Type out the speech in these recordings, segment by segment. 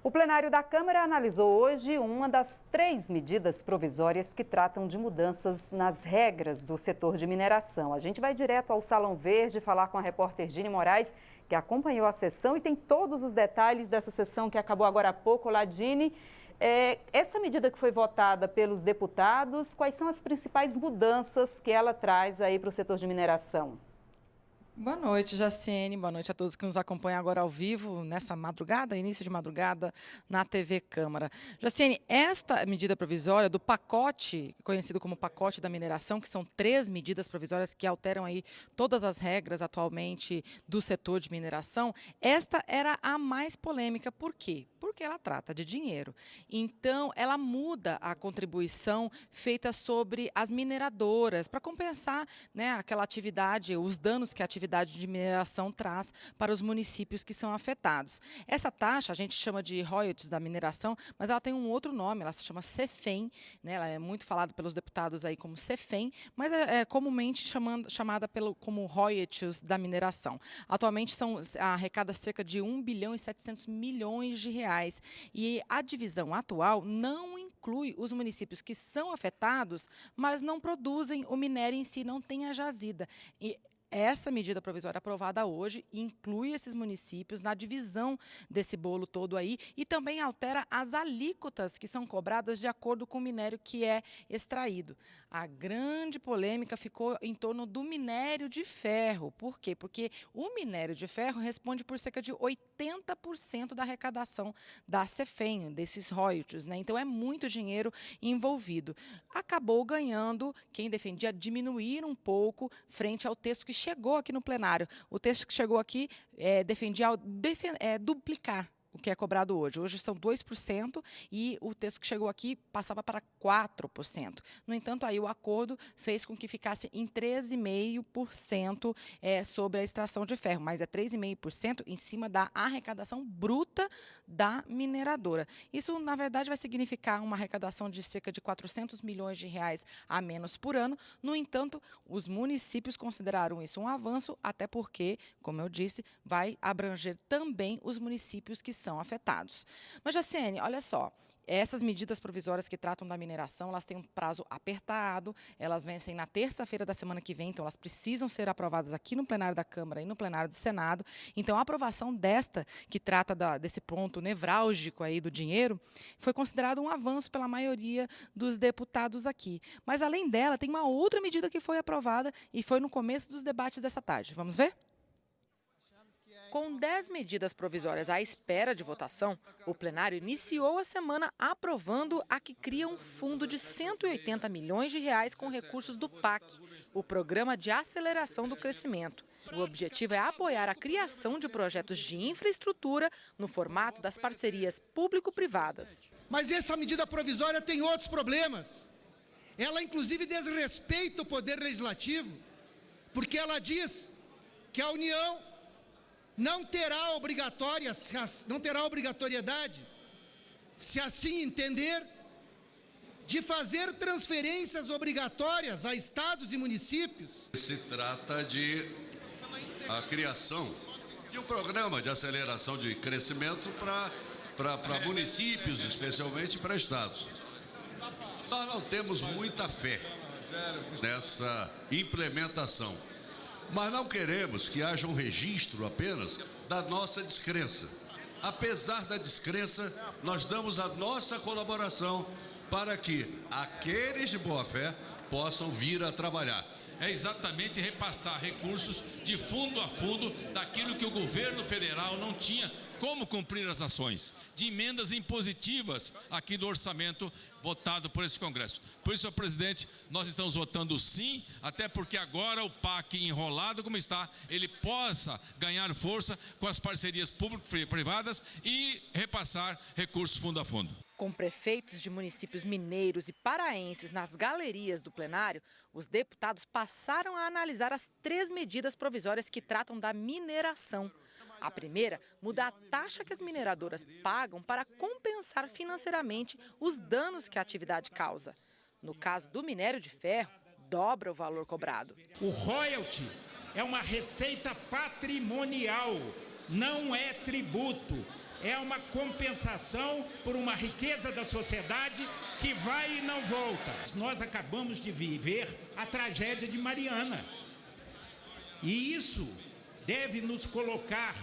O plenário da Câmara analisou hoje uma das 3 medidas provisórias que tratam de mudanças nas regras do setor de mineração. A gente vai direto ao Salão Verde falar com a repórter Gine Moraes, que acompanhou a sessão e tem todos os detalhes dessa sessão que acabou agora há pouco. Olá, Gine. Essa medida que foi votada pelos deputados, quais são as principais mudanças que ela traz aí para o setor de mineração? Boa noite, Jaciene. Boa noite a todos que nos acompanham agora ao vivo, nessa madrugada, início de madrugada, na TV Câmara. Jaciene, esta medida provisória do pacote, conhecido como pacote da mineração, que são 3 medidas provisórias que alteram aí todas as regras atualmente do setor de mineração, esta era a mais polêmica. Por quê? Porque ela trata de dinheiro. Então, ela muda a contribuição feita sobre as mineradoras, para compensar, né, aquela atividade, os danos que a atividade de mineração traz para os municípios que são afetados. Essa taxa a gente chama de royalties da mineração, mas ela tem um outro nome, ela se chama CEFEM, né? Ela é muito falada pelos deputados aí como CEFEM, mas é comumente chamada como royalties da mineração. Atualmente arrecada cerca de 1 bilhão e 700 milhões de reais e a divisão atual não inclui os municípios que são afetados, mas não produzem o minério em si, não tem a jazida. Essa medida provisória aprovada hoje inclui esses municípios na divisão desse bolo todo aí e também altera as alíquotas que são cobradas de acordo com o minério que é extraído. A grande polêmica ficou em torno do minério de ferro. Por quê? Porque o minério de ferro responde por cerca de 80% da arrecadação da CEFEM, desses royalties, né? Então é muito dinheiro envolvido. Acabou ganhando quem defendia diminuir um pouco frente ao texto que chegou aqui no plenário. O texto que chegou aqui defendia duplicar o que é cobrado hoje. Hoje são 2% e o texto que chegou aqui passava para 4%. No entanto, aí o acordo fez com que ficasse em 13,5% sobre a extração de ferro, mas é 3,5% em cima da arrecadação bruta da mineradora. Isso, na verdade, vai significar uma arrecadação de cerca de 400 milhões de reais a menos por ano. No entanto, os municípios consideraram isso um avanço, até porque, como eu disse, vai abranger também os municípios que são afetados. Mas, Jaciene, olha só, essas medidas provisórias que tratam da mineração, elas têm um prazo apertado, elas vencem na terça-feira da semana que vem, então elas precisam ser aprovadas aqui no plenário da Câmara e no plenário do Senado. Então, a aprovação desta, que trata desse ponto nevrálgico aí do dinheiro, foi considerado um avanço pela maioria dos deputados aqui. Mas, além dela, tem uma outra medida que foi aprovada e foi no começo dos debates dessa tarde. Vamos ver? Com 10 medidas provisórias à espera de votação, o plenário iniciou a semana aprovando a que cria um fundo de 180 milhões de reais com recursos do PAC, o Programa de Aceleração do Crescimento. O objetivo é apoiar a criação de projetos de infraestrutura no formato das parcerias público-privadas. Mas essa medida provisória tem outros problemas. Ela, inclusive, desrespeita o poder legislativo, porque ela diz que a União não terá obrigatoriedade, se assim entender, de fazer transferências obrigatórias a estados e municípios. Se trata de a criação de um programa de aceleração de crescimento para municípios, especialmente para estados. Nós não temos muita fé nessa implementação. Mas não queremos que haja um registro apenas da nossa descrença. Apesar da descrença, nós damos a nossa colaboração para que aqueles de boa fé possam vir a trabalhar. É exatamente repassar recursos de fundo a fundo daquilo que o governo federal não tinha como cumprir as ações, de emendas impositivas aqui do orçamento votado por esse Congresso. Por isso, senhor presidente, nós estamos votando sim, até porque agora o PAC, enrolado como está, ele possa ganhar força com as parcerias público-privadas e repassar recursos fundo a fundo. Com prefeitos de municípios mineiros e paraenses nas galerias do plenário, os deputados passaram a analisar as 3 medidas provisórias que tratam da mineração. A primeira muda a taxa que as mineradoras pagam para compensar financeiramente os danos que a atividade causa. No caso do minério de ferro, dobra o valor cobrado. O royalty é uma receita patrimonial, não é tributo. é uma compensação por uma riqueza da sociedade que vai e não volta. Nós acabamos de viver a tragédia de Mariana. E isso deve nos colocar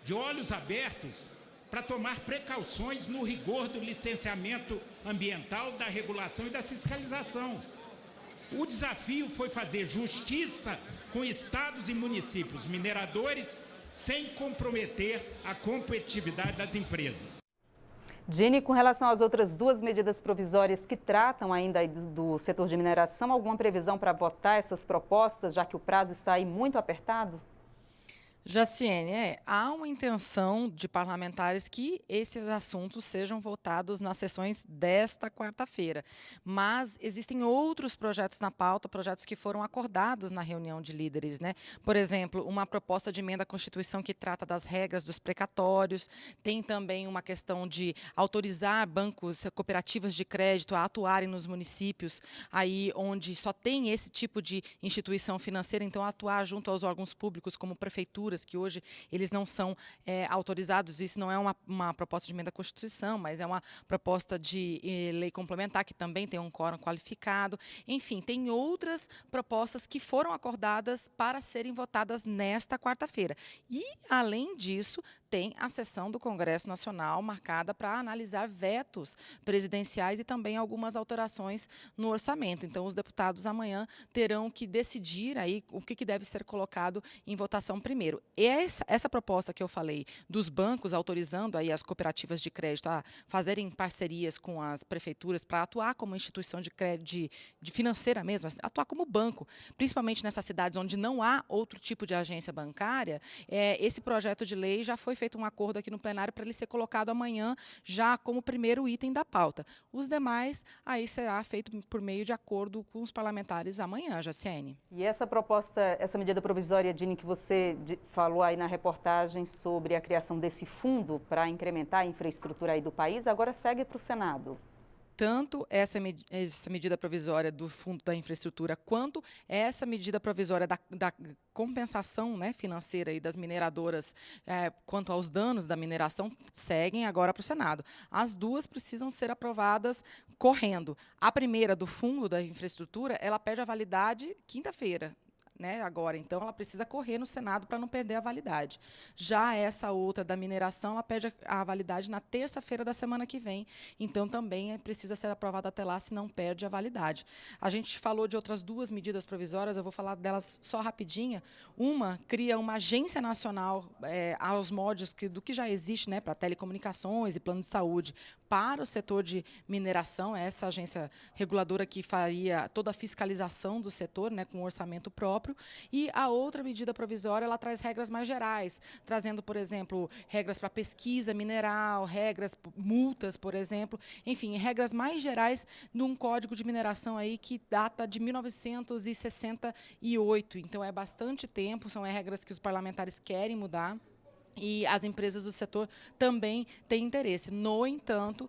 de olhos abertos para tomar precauções no rigor do licenciamento ambiental, da regulação e da fiscalização. O desafio foi fazer justiça com estados e municípios mineradores sem comprometer a competitividade das empresas. Dini, com relação às outras duas medidas provisórias que tratam ainda aí do setor de mineração, alguma previsão para votar essas propostas, já que o prazo está aí muito apertado? Jaciene, há uma intenção de parlamentares que esses assuntos sejam votados nas sessões desta quarta-feira. Mas existem outros projetos na pauta, projetos que foram acordados na reunião de líderes, né? Por exemplo, uma proposta de emenda à Constituição que trata das regras dos precatórios. Tem também uma questão de autorizar bancos, cooperativas de crédito a atuarem nos municípios, aí onde só tem esse tipo de instituição financeira, então atuar junto aos órgãos públicos, como prefeituras, que hoje eles não são autorizados. Isso não é uma proposta de emenda à Constituição, mas é uma proposta de lei complementar, que também tem um quórum qualificado. Enfim, tem outras propostas que foram acordadas para serem votadas nesta quarta-feira. E, além disso, tem a sessão do Congresso Nacional marcada para analisar vetos presidenciais e também algumas alterações no orçamento. Então, os deputados amanhã terão que decidir aí o que deve ser colocado em votação primeiro. E essa proposta que eu falei dos bancos autorizando aí as cooperativas de crédito a fazerem parcerias com as prefeituras para atuar como instituição de crédito, de financeira mesmo, atuar como banco, principalmente nessas cidades onde não há outro tipo de agência bancária, esse projeto de lei já foi feito um acordo aqui no plenário para ele ser colocado amanhã já como primeiro item da pauta. Os demais aí será feito por meio de acordo com os parlamentares amanhã, Jaciene. E essa proposta, essa medida provisória, Dini, que você falou aí na reportagem sobre a criação desse fundo para incrementar a infraestrutura aí do país, agora segue para o Senado. Tanto essa medida provisória do Fundo da Infraestrutura, quanto essa medida provisória da compensação, né, financeira aí das mineradoras quanto aos danos da mineração, seguem agora para o Senado. As duas precisam ser aprovadas correndo. A primeira, do Fundo da Infraestrutura, ela perde a validade quinta-feira. Né, agora, então, ela precisa correr no Senado para não perder a validade. Já essa outra da mineração, ela perde a validade na terça-feira da semana que vem. Então, também precisa ser aprovada até lá, se não perde a validade. A gente falou de outras duas medidas provisórias, eu vou falar delas só rapidinha. Uma cria uma agência nacional aos moldes do que já existe, né, para telecomunicações e plano de saúde, para o setor de mineração, essa agência reguladora que faria toda a fiscalização do setor, né, com orçamento próprio. E a outra medida provisória, ela traz regras mais gerais, trazendo, por exemplo, regras para pesquisa mineral, regras, multas, por exemplo, enfim, regras mais gerais num código de mineração aí que data de 1968. Então, é bastante tempo, são regras que os parlamentares querem mudar. E as empresas do setor também têm interesse. No entanto,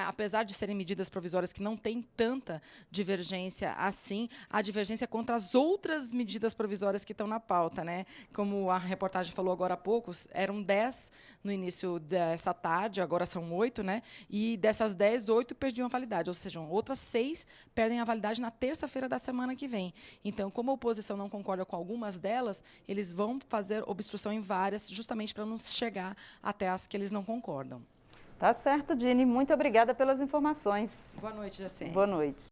apesar de serem medidas provisórias que não têm tanta divergência assim, a divergência contra as outras medidas provisórias que estão na pauta, né? Como a reportagem falou agora há pouco, eram 10 no início dessa tarde, agora são 8, né? E dessas 10, 8 perdiam a validade, ou seja, outras 6 perdem a validade na terça-feira da semana que vem. Então, como a oposição não concorda com algumas delas, eles vão fazer obstrução em várias, justamente para não chegar até as que eles não concordam. Tá certo, Dini. Muito obrigada pelas informações. Boa noite, Jaciene. Boa noite.